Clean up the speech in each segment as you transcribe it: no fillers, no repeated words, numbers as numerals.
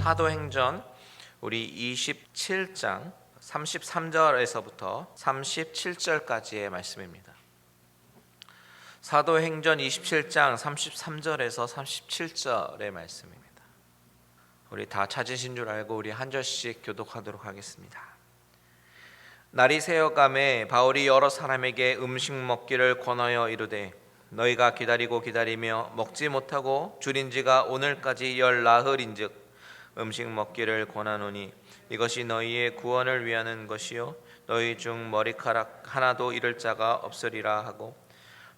사도행전 우리 27장 33절에서부터 37절까지의 말씀입니다. 사도행전 27장 33절에서 37절의 말씀입니다. 우리 다 찾으신 줄 알고 우리 한 절씩 교독하도록 하겠습니다. 날이 새어가매 바울이 여러 사람에게 음식 먹기를 권하여 이르되 너희가 기다리며 먹지 못하고 줄인 지가 오늘까지 열 나흘인즉 음식 먹기를 권하노니 이것이 너희의 구원을 위하는 것이요 너희 중 머리카락 하나도 잃을 자가 없으리라 하고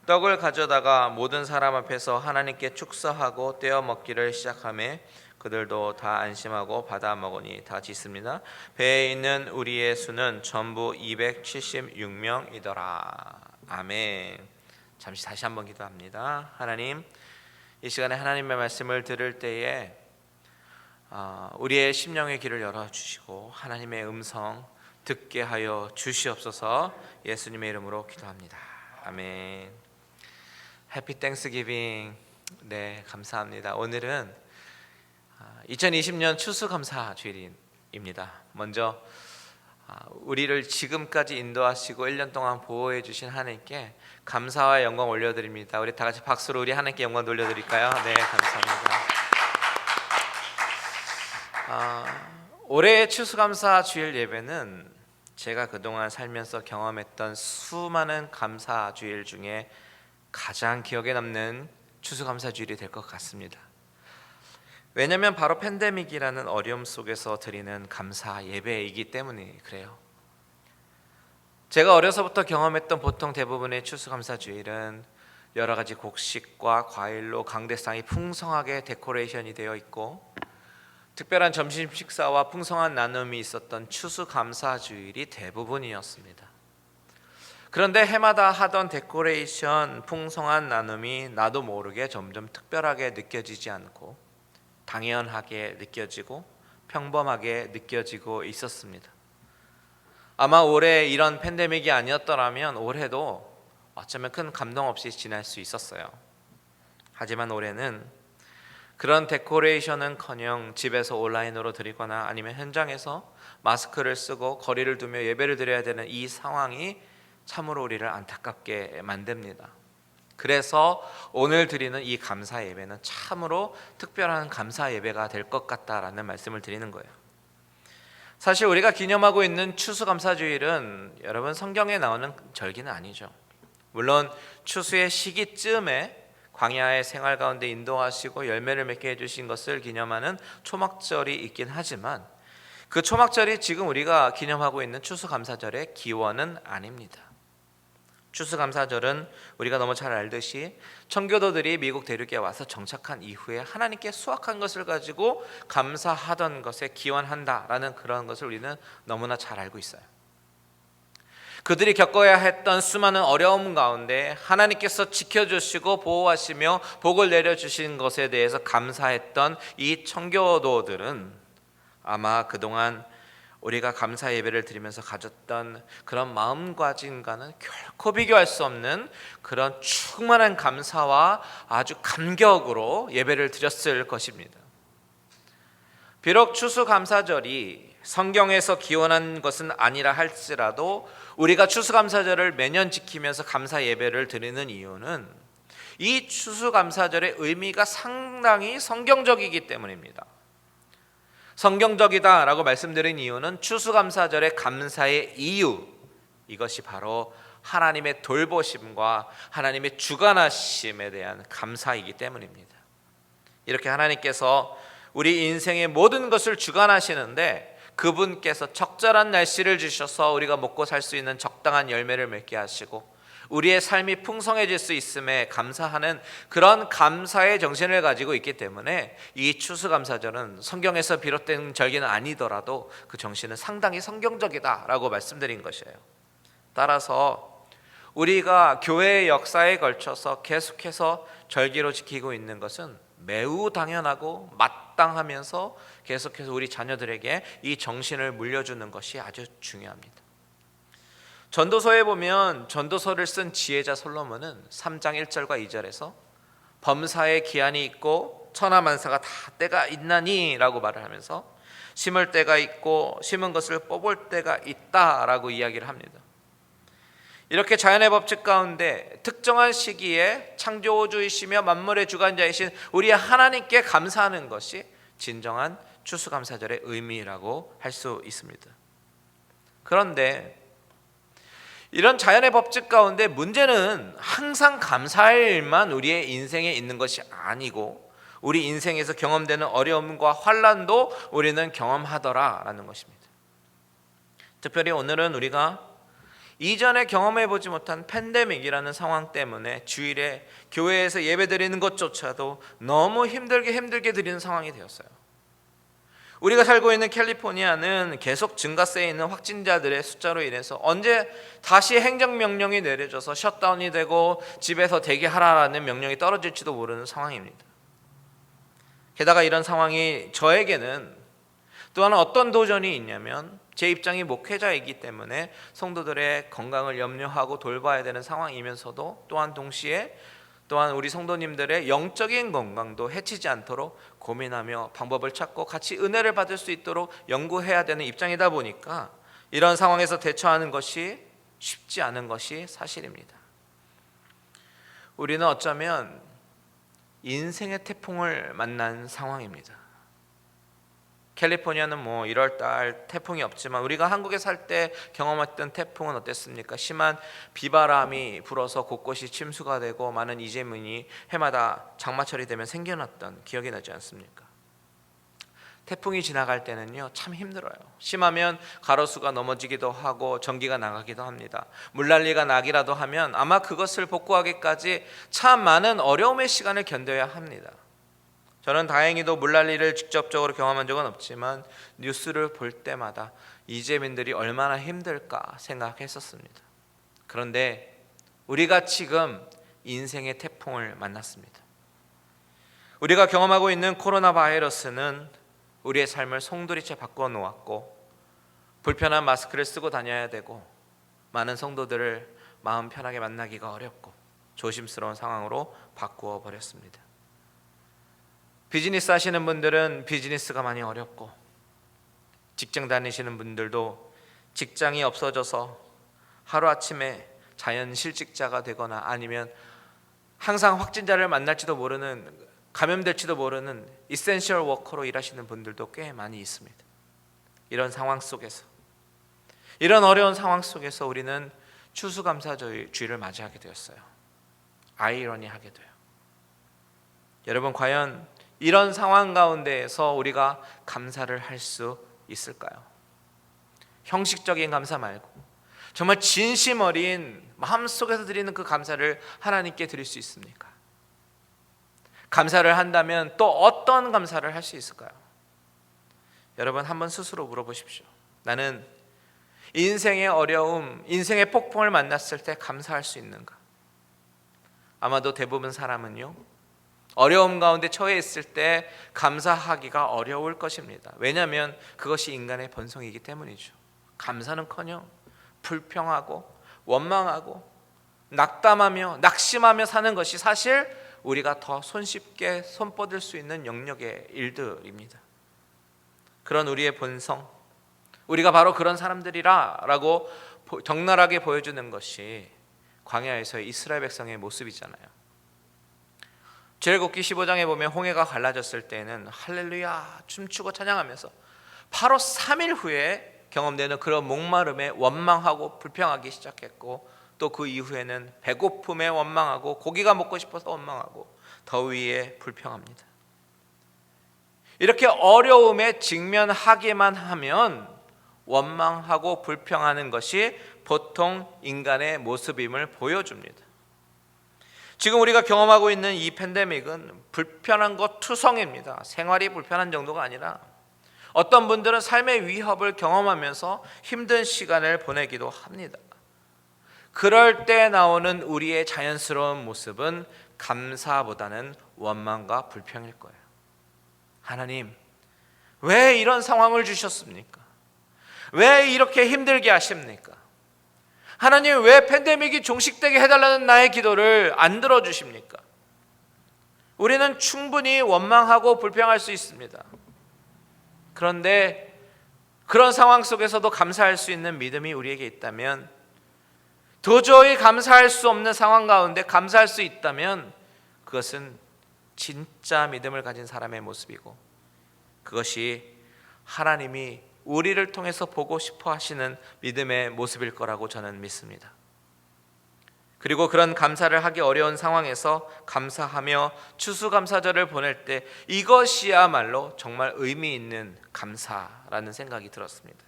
떡을 가져다가 모든 사람 앞에서 하나님께 축사하고 떼어 먹기를 시작하매 그들도 다 안심하고 받아 먹으니 다 짓습니다. 배에 있는 우리의 수는 전부 276명이더라. 아멘. 잠시 다시 한번 기도합니다. 하나님, 이 시간에 하나님의 말씀을 들을 때에 우리의 심령의 길을 열어주시고 하나님의 음성 듣게 하여 주시옵소서. 예수님의 이름으로 기도합니다. 아멘. 해피 땡스기빙. 네, 감사합니다. 오늘은 2020년 추수감사주일입니다. 먼저 우리를 지금까지 인도하시고 1년 동안 보호해 주신 하나님께 감사와 영광 올려드립니다. 우리 다 같이 박수로 우리 하나님께 영광 돌려드릴까요? 네, 감사합니다. 올해의 추수감사주일 예배는 제가 그동안 살면서 경험했던 수많은 감사주일 중에 가장 기억에 남는 추수감사주일이 될 것 같습니다. 왜냐하면 바로 팬데믹이라는 어려움 속에서 드리는 감사 예배이기 때문에 그래요. 제가 어려서부터 경험했던 보통 대부분의 추수감사주일은 여러 가지 곡식과 과일로 강대상이 풍성하게 데코레이션이 되어 있고 특별한 점심 식사와 풍성한 나눔이 있었던 추수감사주일이 대부분이었습니다. 그런데 해마다 하던 데코레이션, 풍성한 나눔이 나도 모르게 점점 특별하게 느껴지지 않고 당연하게 느껴지고 평범하게 느껴지고 있었습니다. 아마 올해 이런 팬데믹이 아니었더라면 올해도 어쩌면 큰 감동 없이 지날 수 있었어요. 하지만 올해는 그런 데코레이션은커녕 집에서 온라인으로 드리거나 아니면 현장에서 마스크를 쓰고 거리를 두며 예배를 드려야 되는 이 상황이 참으로 우리를 안타깝게 만듭니다. 그래서 오늘 드리는 이 감사 예배는 참으로 특별한 감사 예배가 될 것 같다라는 말씀을 드리는 거예요. 사실 우리가 기념하고 있는 추수감사주일은 여러분 성경에 나오는 절기는 아니죠. 물론 추수의 시기쯤에 광야의 생활 가운데 인도하시고 열매를 맺게 해주신 것을 기념하는 초막절이 있긴 하지만 그 초막절이 지금 우리가 기념하고 있는 추수감사절의 기원은 아닙니다. 추수감사절은 우리가 너무 잘 알듯이 청교도들이 미국 대륙에 와서 정착한 이후에 하나님께 수확한 것을 가지고 감사하던 것에 기원한다라는 그런 것을 우리는 너무나 잘 알고 있어요. 그들이 겪어야 했던 수많은 어려움 가운데 하나님께서 지켜주시고 보호하시며 복을 내려주신 것에 대해서 감사했던 이 청교도들은 아마 그동안 우리가 감사 예배를 드리면서 가졌던 그런 마음가짐과는 결코 비교할 수 없는 그런 충만한 감사와 아주 감격으로 예배를 드렸을 것입니다. 비록 추수감사절이 성경에서 기원한 것은 아니라 할지라도 우리가 추수감사절을 매년 지키면서 감사 예배를 드리는 이유는 이 추수감사절의 의미가 상당히 성경적이기 때문입니다. 성경적이다라고 말씀드린 이유는 추수감사절의 감사의 이유, 이것이 바로 하나님의 돌보심과 하나님의 주관하심에 대한 감사이기 때문입니다. 이렇게 하나님께서 우리 인생의 모든 것을 주관하시는데 그분께서 적절한 날씨를 주셔서 우리가 먹고 살 수 있는 적당한 열매를 맺게 하시고 우리의 삶이 풍성해질 수 있음에 감사하는 그런 감사의 정신을 가지고 있기 때문에 이 추수감사절은 성경에서 비롯된 절기는 아니더라도 그 정신은 상당히 성경적이다라고 말씀드린 것이에요. 따라서 우리가 교회의 역사에 걸쳐서 계속해서 절기로 지키고 있는 것은 매우 당연하고 마땅하면서 계속해서 우리 자녀들에게 이 정신을 물려주는 것이 아주 중요합니다. 전도서에 보면 전도서를 쓴 지혜자 솔로몬은 3장 1절과 2절에서 범사에 기한이 있고 천하만사가 다 때가 있나니 라고 말을 하면서 심을 때가 있고 심은 것을 뽑을 때가 있다라고 이야기를 합니다. 이렇게 자연의 법칙 가운데 특정한 시기에 창조주이시며 만물의 주관자이신 우리 하나님께 감사하는 것이 진정한 추수감사절의 의미라고 할 수 있습니다. 그런데 이런 자연의 법칙 가운데 문제는 항상 감사할 일만 우리의 인생에 있는 것이 아니고 우리 인생에서 경험되는 어려움과 환난도 우리는 경험하더라라는 것입니다. 특별히 오늘은 우리가 이전에 경험해보지 못한 팬데믹이라는 상황 때문에 주일에 교회에서 예배드리는 것조차도 너무 힘들게 드리는 상황이 되었어요. 우리가 살고 있는 캘리포니아는 계속 증가세에 있는 확진자들의 숫자로 인해서 언제 다시 행정명령이 내려져서 셧다운이 되고 집에서 대기하라라는 명령이 떨어질지도 모르는 상황입니다. 게다가 이런 상황이 저에게는 또한 어떤 도전이 있냐면 제 입장이 목회자이기 때문에 성도들의 건강을 염려하고 돌봐야 되는 상황이면서도 또한 동시에 우리 성도님들의 영적인 건강도 해치지 않도록 고민하며 방법을 찾고 같이 은혜를 받을 수 있도록 연구해야 되는 입장이다 보니까 이런 상황에서 대처하는 것이 쉽지 않은 것이 사실입니다. 우리는 어쩌면 인생의 태풍을 만난 상황입니다. 캘리포니아는 1월달 태풍이 없지만 우리가 한국에 살 때 경험했던 태풍은 어땠습니까? 심한 비바람이 불어서 곳곳이 침수가 되고 많은 이재민이 해마다 장마철이 되면 생겨났던 기억이 나지 않습니까? 태풍이 지나갈 때는요 참 힘들어요. 심하면 가로수가 넘어지기도 하고 전기가 나가기도 합니다. 물난리가 나기라도 하면 아마 그것을 복구하기까지 참 많은 어려움의 시간을 견뎌야 합니다. 저는 다행히도 물난리를 직접적으로 경험한 적은 없지만 뉴스를 볼 때마다 이재민들이 얼마나 힘들까 생각했었습니다. 그런데 우리가 지금 인생의 태풍을 만났습니다. 우리가 경험하고 있는 코로나 바이러스는 우리의 삶을 송두리째 바꿔 놓았고 불편한 마스크를 쓰고 다녀야 되고 많은 성도들을 마음 편하게 만나기가 어렵고 조심스러운 상황으로 바꾸어 버렸습니다. 비즈니스 하시는 분들은 비즈니스가 많이 어렵고 직장 다니시는 분들도 직장이 없어져서 하루아침에 자연실직자가 되거나 아니면 항상 확진자를 만날지도 모르는 감염될지도 모르는 이센셜 워커로 일하시는 분들도 꽤 많이 있습니다. 이런 상황 속에서 이런 어려운 상황 속에서 우리는 추수감사주일을 맞이하게 되었어요. 아이러니하게 돼요. 여러분 과연 이런 상황 가운데에서 우리가 감사를 할 수 있을까요? 형식적인 감사 말고 정말 진심 어린 마음속에서 드리는 그 감사를 하나님께 드릴 수 있습니까? 감사를 한다면 또 어떤 감사를 할 수 있을까요? 여러분 한번 스스로 물어보십시오. 나는 인생의 어려움, 인생의 폭풍을 만났을 때 감사할 수 있는가? 아마도 대부분 사람은요 어려움 가운데 처해 있을 때 감사하기가 어려울 것입니다. 왜냐하면 그것이 인간의 본성이기 때문이죠. 감사는커녕 불평하고 원망하고 낙담하며 낙심하며 사는 것이 사실 우리가 더 손쉽게 손뻗을 수 있는 영역의 일들입니다. 그런 우리의 본성, 우리가 바로 그런 사람들이라고 적나라하게 보여주는 것이 광야에서의 이스라엘 백성의 모습이잖아요. 출애굽기 15장에 보면 홍해가 갈라졌을 때는 할렐루야 춤추고 찬양하면서 바로 3일 후에 경험되는 그런 목마름에 원망하고 불평하기 시작했고 또 그 이후에는 배고픔에 원망하고 고기가 먹고 싶어서 원망하고 더위에 불평합니다. 이렇게 어려움에 직면하기만 하면 원망하고 불평하는 것이 보통 인간의 모습임을 보여줍니다. 지금 우리가 경험하고 있는 이 팬데믹은 불편한 것 투성입니다. 생활이 불편한 정도가 아니라 어떤 분들은 삶의 위협을 경험하면서 힘든 시간을 보내기도 합니다. 그럴 때 나오는 우리의 자연스러운 모습은 감사보다는 원망과 불평일 거예요. 하나님, 왜 이런 상황을 주셨습니까? 왜 이렇게 힘들게 하십니까? 하나님, 왜 팬데믹이 종식되게 해달라는 나의 기도를 안 들어주십니까? 우리는 충분히 원망하고 불평할 수 있습니다. 그런데 그런 상황 속에서도 감사할 수 있는 믿음이 우리에게 있다면, 도저히 감사할 수 없는 상황 가운데 감사할 수 있다면, 그것은 진짜 믿음을 가진 사람의 모습이고, 그것이 하나님이 우리를 통해서 보고 싶어 하시는 믿음의 모습일 거라고 저는 믿습니다. 그리고 그런 감사를 하기 어려운 상황에서 감사하며 추수감사절을 보낼 때 이것이야말로 정말 의미 있는 감사라는 생각이 들었습니다.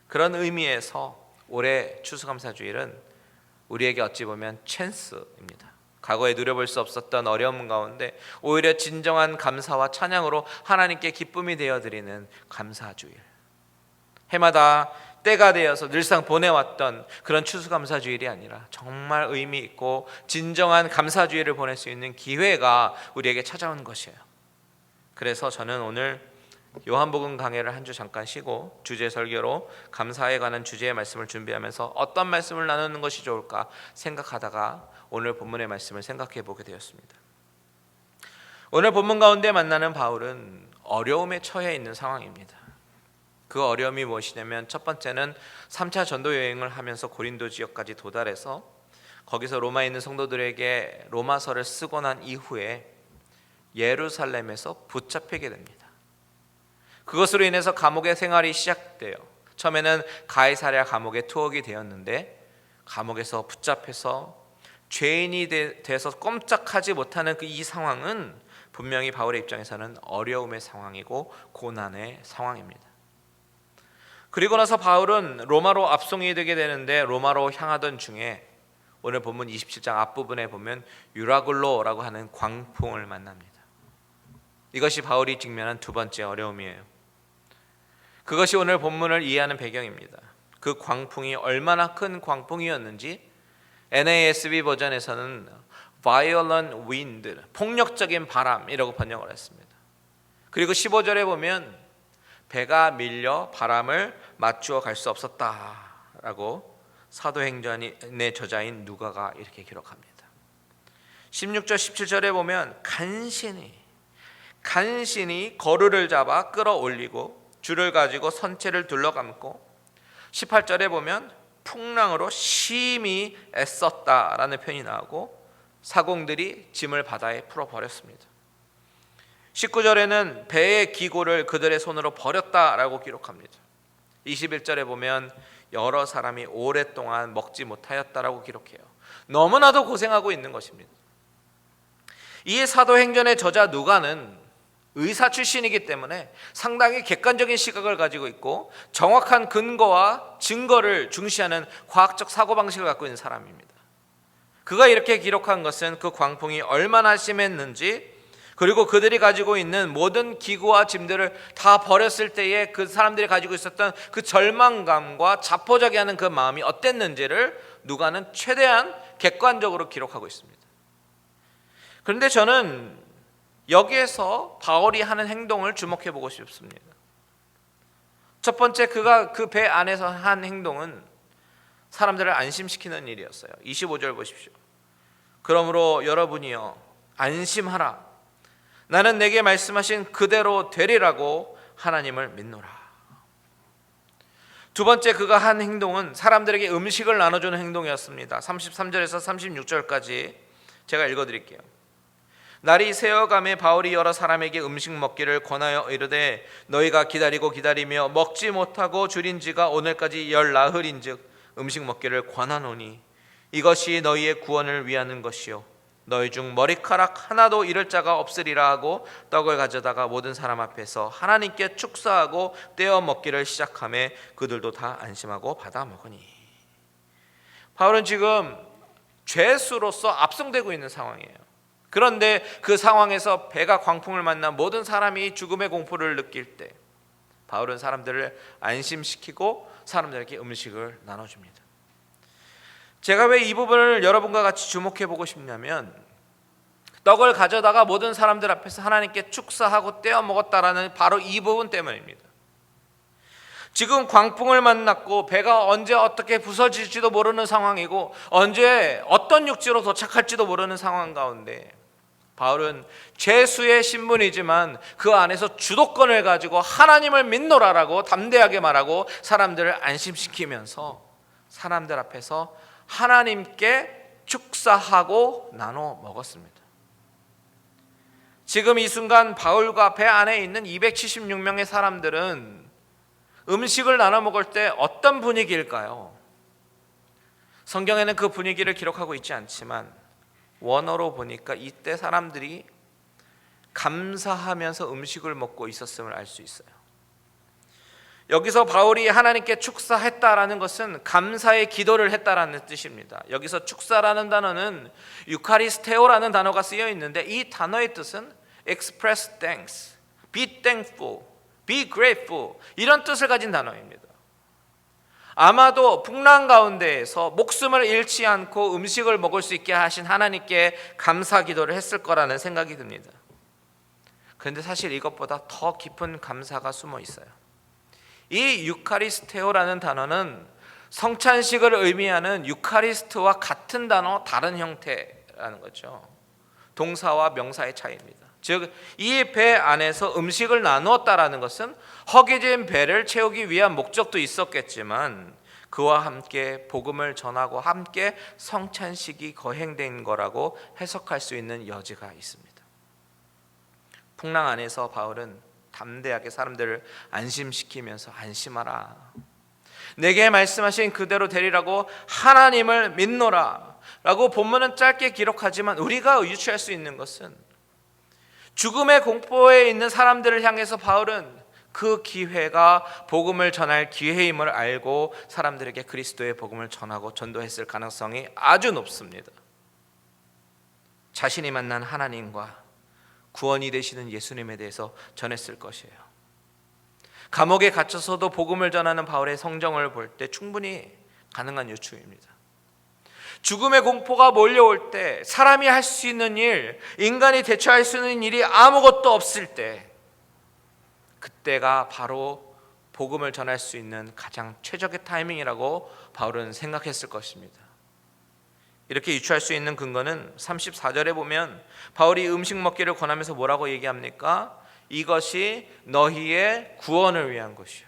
그런 의미에서 올해 추수감사주일은 우리에게 어찌 보면 찬스입니다. 과거에 누려볼 수 없었던 어려움 가운데 오히려 진정한 감사와 찬양으로 하나님께 기쁨이 되어드리는 감사주일, 해마다 때가 되어서 늘상 보내왔던 그런 추수감사주일이 아니라 정말 의미 있고 진정한 감사주일을 보낼 수 있는 기회가 우리에게 찾아온 것이에요. 그래서 저는 오늘 요한복음 강해를 한 주 잠깐 쉬고 주제 설교로 감사에 관한 주제의 말씀을 준비하면서 어떤 말씀을 나누는 것이 좋을까 생각하다가 오늘 본문의 말씀을 생각해 보게 되었습니다. 오늘 본문 가운데 만나는 바울은 어려움에 처해 있는 상황입니다. 그 어려움이 무엇이냐면, 첫 번째는 3차 전도 여행을 하면서 고린도 지역까지 도달해서 거기서 로마에 있는 성도들에게 로마서를 쓰고 난 이후에 예루살렘에서 붙잡히게 됩니다. 그것으로 인해서 감옥의 생활이 시작돼요. 처음에는 가이사랴 감옥에 투옥이 되었는데, 감옥에서 붙잡혀서 죄인이 돼서 꼼짝하지 못하는 이 상황은 분명히 바울의 입장에서는 어려움의 상황이고 고난의 상황입니다. 그리고 나서 바울은 로마로 압송이 되게 되는데, 로마로 향하던 중에 오늘 본문 27장 앞부분에 보면 유라굴로라고 하는 광풍을 만납니다. 이것이 바울이 직면한 두 번째 어려움이에요. 그것이 오늘 본문을 이해하는 배경입니다. 그 광풍이 얼마나 큰 광풍이었는지 NASB 버전에서는 violent wind, 폭력적인 바람이라고 번역을 했습니다. 그리고 15절에 보면 배가 밀려 바람을 맞추어 갈 수 없었다라고 사도행전의 저자인 누가가 이렇게 기록합니다. 16절 17절에 보면 간신히 거루를 잡아 끌어올리고 줄을 가지고 선체를 둘러감고, 18절에 보면 풍랑으로 심히 애썼다라는 표현이 나오고 사공들이 짐을 바다에 풀어버렸습니다. 19절에는 배의 기고를 그들의 손으로 버렸다라고 기록합니다. 21절에 보면 여러 사람이 오랫동안 먹지 못하였다라고 기록해요. 너무나도 고생하고 있는 것입니다. 이 사도행전의 저자 누가는 의사 출신이기 때문에 상당히 객관적인 시각을 가지고 있고 정확한 근거와 증거를 중시하는 과학적 사고방식을 갖고 있는 사람입니다. 그가 이렇게 기록한 것은 그 광풍이 얼마나 심했는지, 그리고 그들이 가지고 있는 모든 기구와 짐들을 다 버렸을 때에 그 사람들이 가지고 있었던 그 절망감과 자포자기 하는 그 마음이 어땠는지를 누가는 최대한 객관적으로 기록하고 있습니다. 그런데 저는 여기에서 바울이 하는 행동을 주목해 보고 싶습니다. 첫 번째, 그가 그 배 안에서 한 행동은 사람들을 안심시키는 일이었어요. 25절 보십시오. 그러므로 여러분이여 안심하라. 나는 내게 말씀하신 그대로 되리라고 하나님을 믿노라. 두 번째, 그가 한 행동은 사람들에게 음식을 나눠주는 행동이었습니다. 33절에서 36절까지 제가 읽어드릴게요. 날이 새어가매 바울이 여러 사람에게 음식 먹기를 권하여 이르되 너희가 기다리며 먹지 못하고 줄인 지가 오늘까지 열 나흘인즉 음식 먹기를 권하노니 이것이 너희의 구원을 위하는 것이요 너희 중 머리카락 하나도 잃을 자가 없으리라 하고 떡을 가져다가 모든 사람 앞에서 하나님께 축사하고 떼어 먹기를 시작하며 그들도 다 안심하고 받아 먹으니. 바울은 지금 죄수로서 압송되고 있는 상황이에요. 그런데 그 상황에서 배가 광풍을 만나 모든 사람이 죽음의 공포를 느낄 때 바울은 사람들을 안심시키고 사람들에게 음식을 나눠줍니다. 제가 왜 이 부분을 여러분과 같이 주목해 보고 싶냐면, 떡을 가져다가 모든 사람들 앞에서 하나님께 축사하고 떼어 먹었다라는 바로 이 부분 때문입니다. 지금 광풍을 만났고 배가 언제 어떻게 부서질지도 모르는 상황이고 언제 어떤 육지로 도착할지도 모르는 상황 가운데 바울은 죄수의 신분이지만 그 안에서 주도권을 가지고 하나님을 믿노라라고 담대하게 말하고 사람들을 안심시키면서 사람들 앞에서 하나님께 축사하고 나눠 먹었습니다. 지금 이 순간 바울과 배 안에 있는 276명의 사람들은 음식을 나눠 먹을 때 어떤 분위기일까요? 성경에는 그 분위기를 기록하고 있지 않지만 원어로 보니까 이때 사람들이 감사하면서 음식을 먹고 있었음을 알 수 있어요. 여기서 바울이 하나님께 축사했다라는 것은 감사의 기도를 했다라는 뜻입니다. 여기서 축사라는 단어는 유카리스테오라는 단어가 쓰여 있는데 이 단어의 뜻은 express thanks, be thankful, be grateful 이런 뜻을 가진 단어입니다. 아마도 풍랑 가운데에서 목숨을 잃지 않고 음식을 먹을 수 있게 하신 하나님께 감사 기도를 했을 거라는 생각이 듭니다. 그런데 사실 이것보다 더 깊은 감사가 숨어 있어요. 이 유카리스테오라는 단어는 성찬식을 의미하는 유카리스트와 같은 단어 다른 형태라는 거죠. 동사와 명사의 차이입니다. 즉 이 배 안에서 음식을 나누었다라는 것은 허기진 배를 채우기 위한 목적도 있었겠지만 그와 함께 복음을 전하고 함께 성찬식이 거행된 거라고 해석할 수 있는 여지가 있습니다. 풍랑 안에서 바울은 담대하게 사람들을 안심시키면서 안심하라, 내게 말씀하신 그대로 되리라고 하나님을 믿노라 라고 본문은 짧게 기록하지만 우리가 유추할 수 있는 것은 죽음의 공포에 있는 사람들을 향해서 바울은 그 기회가 복음을 전할 기회임을 알고 사람들에게 그리스도의 복음을 전하고 전도했을 가능성이 아주 높습니다. 자신이 만난 하나님과 구원이 되시는 예수님에 대해서 전했을 것이에요. 감옥에 갇혀서도 복음을 전하는 바울의 성정을 볼 때 충분히 가능한 유추입니다. 죽음의 공포가 몰려올 때 사람이 할 수 있는 일, 인간이 대처할 수 있는 일이 아무것도 없을 때 그때가 바로 복음을 전할 수 있는 가장 최적의 타이밍이라고 바울은 생각했을 것입니다. 이렇게 유추할 수 있는 근거는 34절에 보면 바울이 음식 먹기를 권하면서 뭐라고 얘기합니까? 이것이 너희의 구원을 위한 것이요.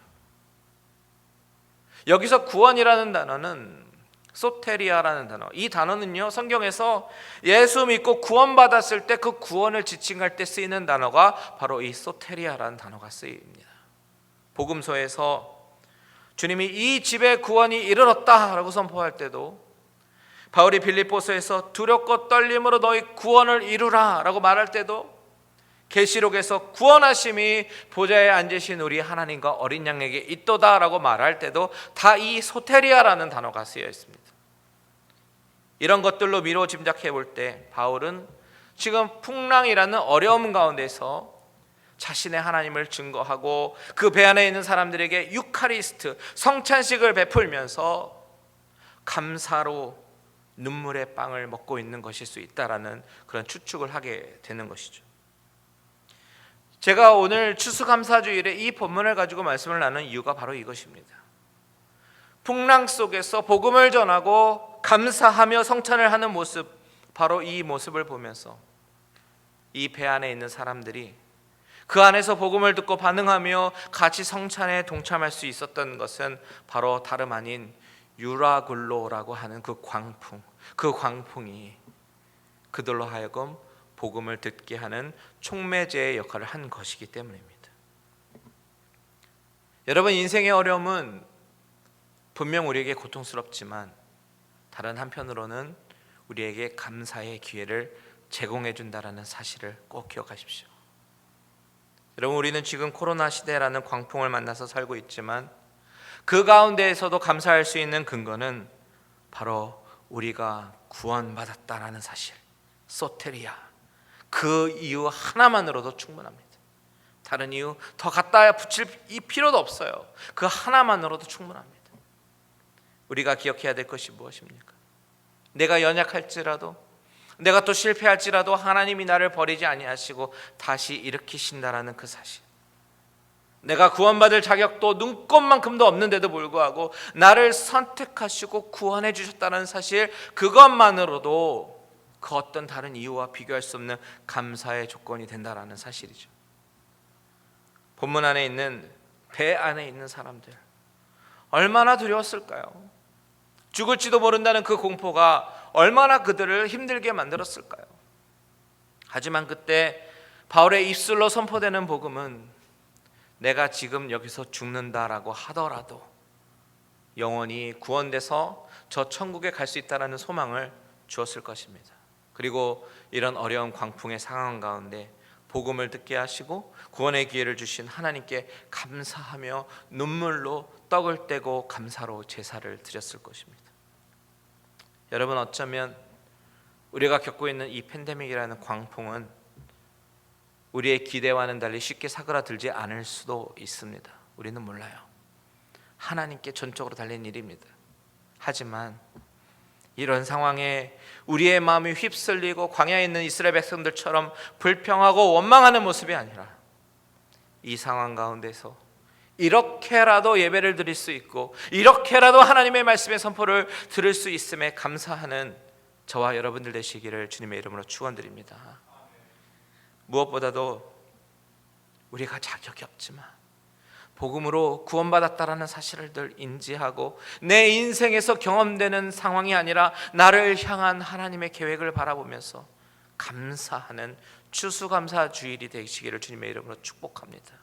여기서 구원이라는 단어는 소테리아라는 단어, 이 단어는요 성경에서 예수 믿고 구원받았을 때 그 구원을 지칭할 때 쓰이는 단어가 바로 이 소테리아라는 단어가 쓰입니다. 복음서에서 주님이 이 집에 구원이 이르렀다라고 선포할 때도 바울이 빌립보서에서 두렵고 떨림으로 너희 구원을 이루라 라고 말할 때도 계시록에서 구원하심이 보좌에 앉으신 우리 하나님과 어린 양에게 있도다 라고 말할 때도 다 이 소테리아라는 단어가 쓰여 있습니다. 이런 것들로 미로 짐작해 볼 때 바울은 지금 풍랑이라는 어려움 가운데서 자신의 하나님을 증거하고 그 배 안에 있는 사람들에게 유카리스트 성찬식을 베풀면서 감사로 눈물의 빵을 먹고 있는 것일 수 있다라는 그런 추측을 하게 되는 것이죠. 제가 오늘 추수감사주일에 이 본문을 가지고 말씀을 나눈 이유가 바로 이것입니다. 풍랑 속에서 복음을 전하고 감사하며 성찬을 하는 모습, 바로 이 모습을 보면서 이 배 안에 있는 사람들이 그 안에서 복음을 듣고 반응하며 같이 성찬에 동참할 수 있었던 것은 바로 다름 아닌 유라굴로라고 하는 그 광풍이 그들로 하여금 복음을 듣게 하는 촉매제의 역할을 한 것이기 때문입니다. 여러분, 인생의 어려움은 분명 우리에게 고통스럽지만 다른 한편으로는 우리에게 감사의 기회를 제공해 준다라는 사실을 꼭 기억하십시오. 여러분, 우리는 지금 코로나 시대라는 광풍을 만나서 살고 있지만 그 가운데에서도 감사할 수 있는 근거는 바로 우리가 구원받았다라는 사실, 소테리아, 그 이유 하나만으로도 충분합니다. 다른 이유 더 갖다 붙일 이 필요도 없어요. 그 하나만으로도 충분합니다. 우리가 기억해야 될 것이 무엇입니까? 내가 연약할지라도, 내가 또 실패할지라도 하나님이 나를 버리지 아니하시고 다시 일으키신다라는 그 사실, 내가 구원받을 자격도 눈꼽만큼도 없는데도 불구하고 나를 선택하시고 구원해 주셨다는 사실, 그것만으로도 그 어떤 다른 이유와 비교할 수 없는 감사의 조건이 된다라는 사실이죠. 본문 안에 있는 배 안에 있는 사람들 얼마나 두려웠을까요? 죽을지도 모른다는 그 공포가 얼마나 그들을 힘들게 만들었을까요? 하지만 그때 바울의 입술로 선포되는 복음은 내가 지금 여기서 죽는다라고 하더라도 영원히 구원돼서 저 천국에 갈 수 있다라는 소망을 주었을 것입니다. 그리고 이런 어려운 광풍의 상황 가운데 복음을 듣게 하시고 구원의 기회를 주신 하나님께 감사하며 눈물로 떡을 떼고 감사로 제사를 드렸을 것입니다. 여러분, 어쩌면 우리가 겪고 있는 이 팬데믹이라는 광풍은 우리의 기대와는 달리 쉽게 사그라들지 않을 수도 있습니다. 우리는 몰라요. 하나님께 전적으로 달린 일입니다. 하지만 이런 상황에 우리의 마음이 휩쓸리고 광야에 있는 이스라엘 백성들처럼 불평하고 원망하는 모습이 아니라 이 상황 가운데서 이렇게라도 예배를 드릴 수 있고 이렇게라도 하나님의 말씀의 선포를 들을 수 있음에 감사하는 저와 여러분들 되시기를 주님의 이름으로 축원드립니다. 무엇보다도 우리가 자격이 없지만 복음으로 구원받았다라는 사실을 늘 인지하고 내 인생에서 경험되는 상황이 아니라 나를 향한 하나님의 계획을 바라보면서 감사하는 추수감사 주일이 되시기를 주님의 이름으로 축복합니다.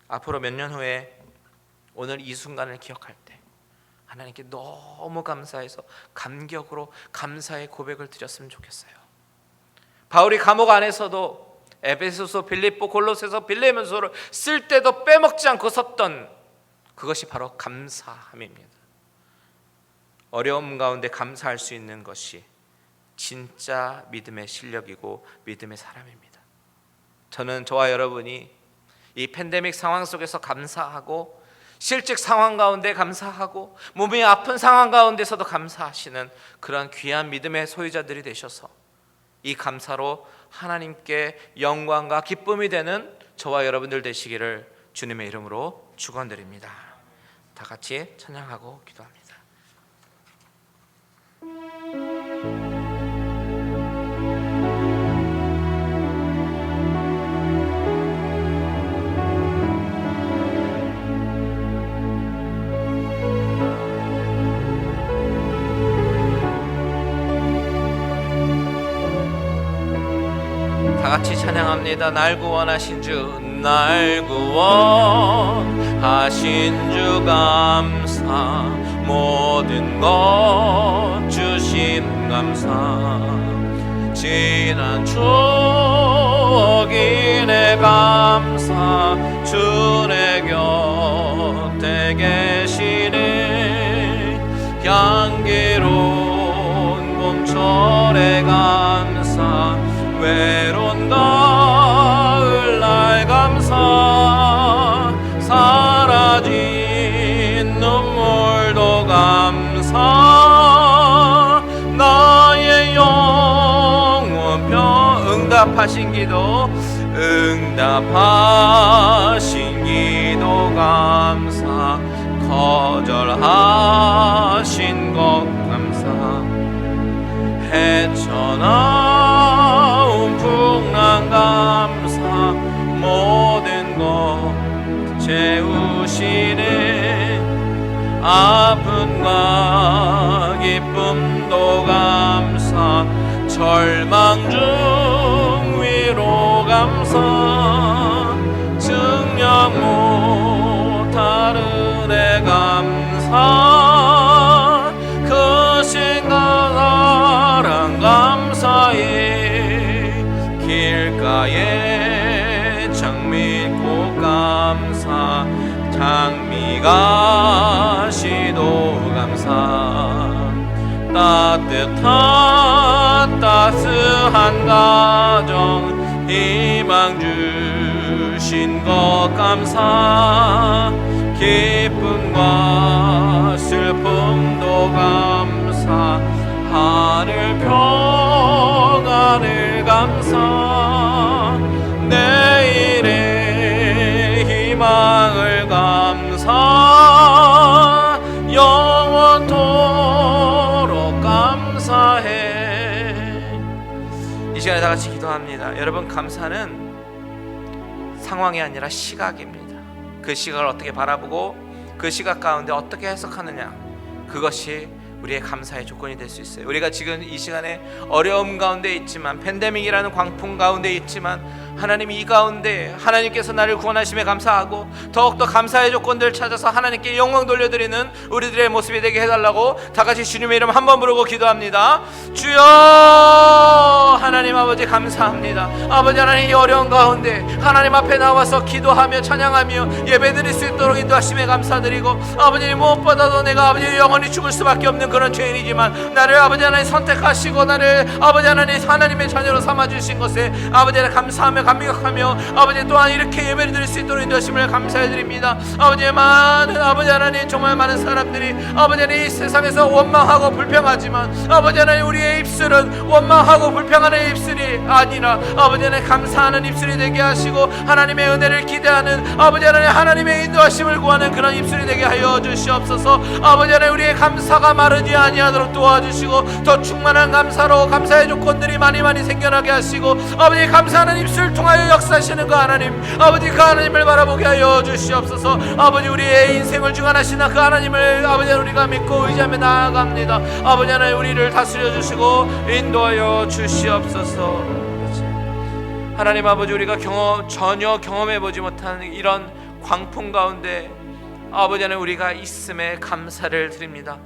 앞으로 몇 년 후에 오늘 이 순간을 기억할 때 하나님께 너무 감사해서 감격으로 감사의 고백을 드렸으면 좋겠어요. 바울이 감옥 안에서도 에베소서, 빌립보, 골로새서, 빌레몬서를 쓸 때도 빼먹지 않고 섰던 그것이 바로 감사함입니다. 어려움 가운데 감사할 수 있는 것이 진짜 믿음의 실력이고 믿음의 사람입니다. 저는 저와 여러분이 이 팬데믹 상황 속에서 감사하고 실직 상황 가운데 감사하고 몸이 아픈 상황 가운데서도 감사하시는 그런 귀한 믿음의 소유자들이 되셔서 이 감사로 하나님께 영광과 기쁨이 되는 저와 여러분들 되시기를 주님의 이름으로 축원드립니다. 다 같이 찬양하고 기도합니다. 다 같이 찬양합니다. 날 구원하신 주, 날 구원하신 주 감사, 모든 것 주신 감사, 지난 추억이 내 감사, 주 내 곁에 계시네, 향기로운 봄철의 감사, 외로운 가을날 감사, 사라진 눈물도 감사, 나의 영혼 응답하신 기도, 응답하신 기도 감사, 거절하신 것 감사, 헤쳐나온 풍랑 감사, 모든 것 채우시네, 아픔과 기쁨도 감사, 절망 중 위로 감사, 증명 못할 은혜 감사, 그 신가사랑 감사해, 길가에 장미꽃 감사, 장미가 시도 감사, 따뜻한 따스한 가정 희망 주신 것 감사, 기쁨과 슬픔도 감사, 하늘 평안을 감사, 내일의 희망을 감사, 영원토록 감사해. 시간에 다 같이 기도합니다. 여러분, 감사는 상황이 아니라 시각입니다. 그 시각을 어떻게 바라보고 그 시각 가운데 어떻게 해석하느냐, 그것이 우리의 감사의 조건이 될 수 있어요. 우리가 지금 이 시간에 어려움 가운데 있지만, 팬데믹이라는 광풍 가운데 있지만, 하나님 이 가운데 하나님께서 나를 구원하심에 감사하고 더욱더 감사의 조건들을 찾아서 하나님께 영광 돌려드리는 우리들의 모습이 되게 해달라고 다 같이 주님의 이름 한번 부르고 기도합니다. 주여, 하나님 아버지 감사합니다. 아버지 하나님, 이 어려운 가운데 하나님 앞에 나와서 기도하며 찬양하며 예배드릴 수 있도록 인도하심에 감사드리고, 아버지 무엇보다도 내가 아버지 영원히 죽을 수밖에 없는 그런 죄인이지만 나를 아버지 하나님 선택하시고 나를 아버지 하나님 하나님의 자녀로 삼아주신 것에 아버지 하나님 감사하며 감격하며, 아버지 또한 이렇게 예배를 드릴 수 있도록 인도하심을 감사해드립니다. 아버지, 많은 아버지 하나님, 정말 많은 사람들이 아버지 하나님 이 세상에서 원망하고 불평하지만, 아버지 하나님 우리의 입술은 원망하고 불평하는 입술이 아니라 아버지 하나님 감사하는 입술이 되게 하시고, 하나님의 은혜를 기대하는 아버지 하나님 하나님의 인도하심을 구하는 그런 입술이 되게 하여 주시옵소서. 아버지 하나님 우리의 감사가 마르지 아니하도록 도와주시고, 더 충만한 감사로 감사의 조건들이 많이 생겨나게 하시고, 아버지 감사하는 입술 통하여 역사하시는 그 하나님, 아버지 그 하나님을 바라보게 하여 주시옵소서. 아버지 우리의 인생을 주관하시는 그 하나님을 아버지 우리가 믿고 의지하며 나아갑니다. 아버지 하나님 우리를 다스려 주시고 인도하여 주시옵소서. 하나님 아버지, 우리가 전혀 경험해보지 못한 이런 광풍 가운데 아버지 하나님 우리가 있음에 감사를 드립니다.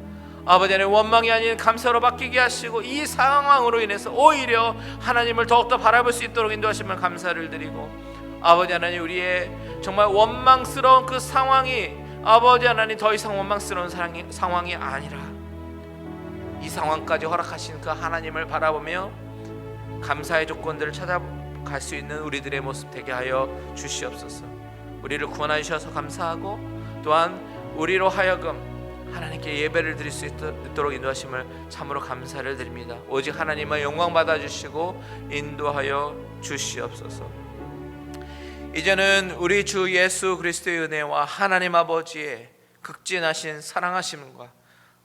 아버지 하나님 원망이 아닌 감사로 바뀌게 하시고, 이 상황으로 인해서 오히려 하나님을 더욱더 바라볼 수 있도록 인도하시면 감사를 드리고, 아버지 하나님 우리의 정말 원망스러운 그 상황이 아버지 하나님 더 이상 원망스러운 상황이 아니라 이 상황까지 허락하신 그 하나님을 바라보며 감사의 조건들을 찾아갈 수 있는 우리들의 모습 되게 하여 주시옵소서. 우리를 구원하셔서 감사하고, 또한 우리로 하여금 하나님께 예배를 드릴 수 있도록 인도하심을 참으로 감사를 드립니다. 오직 하나님만 영광 받아주시고 인도하여 주시옵소서. 이제는 우리 주 예수 그리스도의 은혜와 하나님 아버지의 극진하신 사랑하심과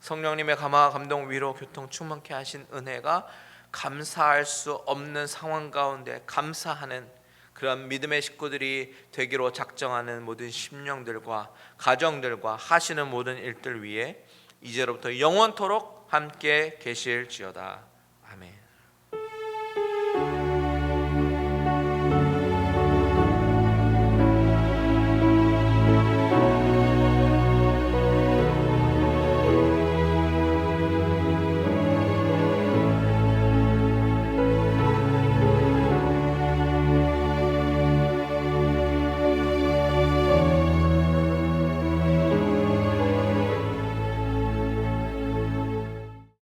성령님의 감화 감동 위로 교통 충만케 하신 은혜가 감사할 수 없는 상황 가운데 감사하는 그런 믿음의 식구들이 되기로 작정하는 모든 심령들과 가정들과 하시는 모든 일들 위에 이제로부터 영원토록 함께 계실지어다. 아멘.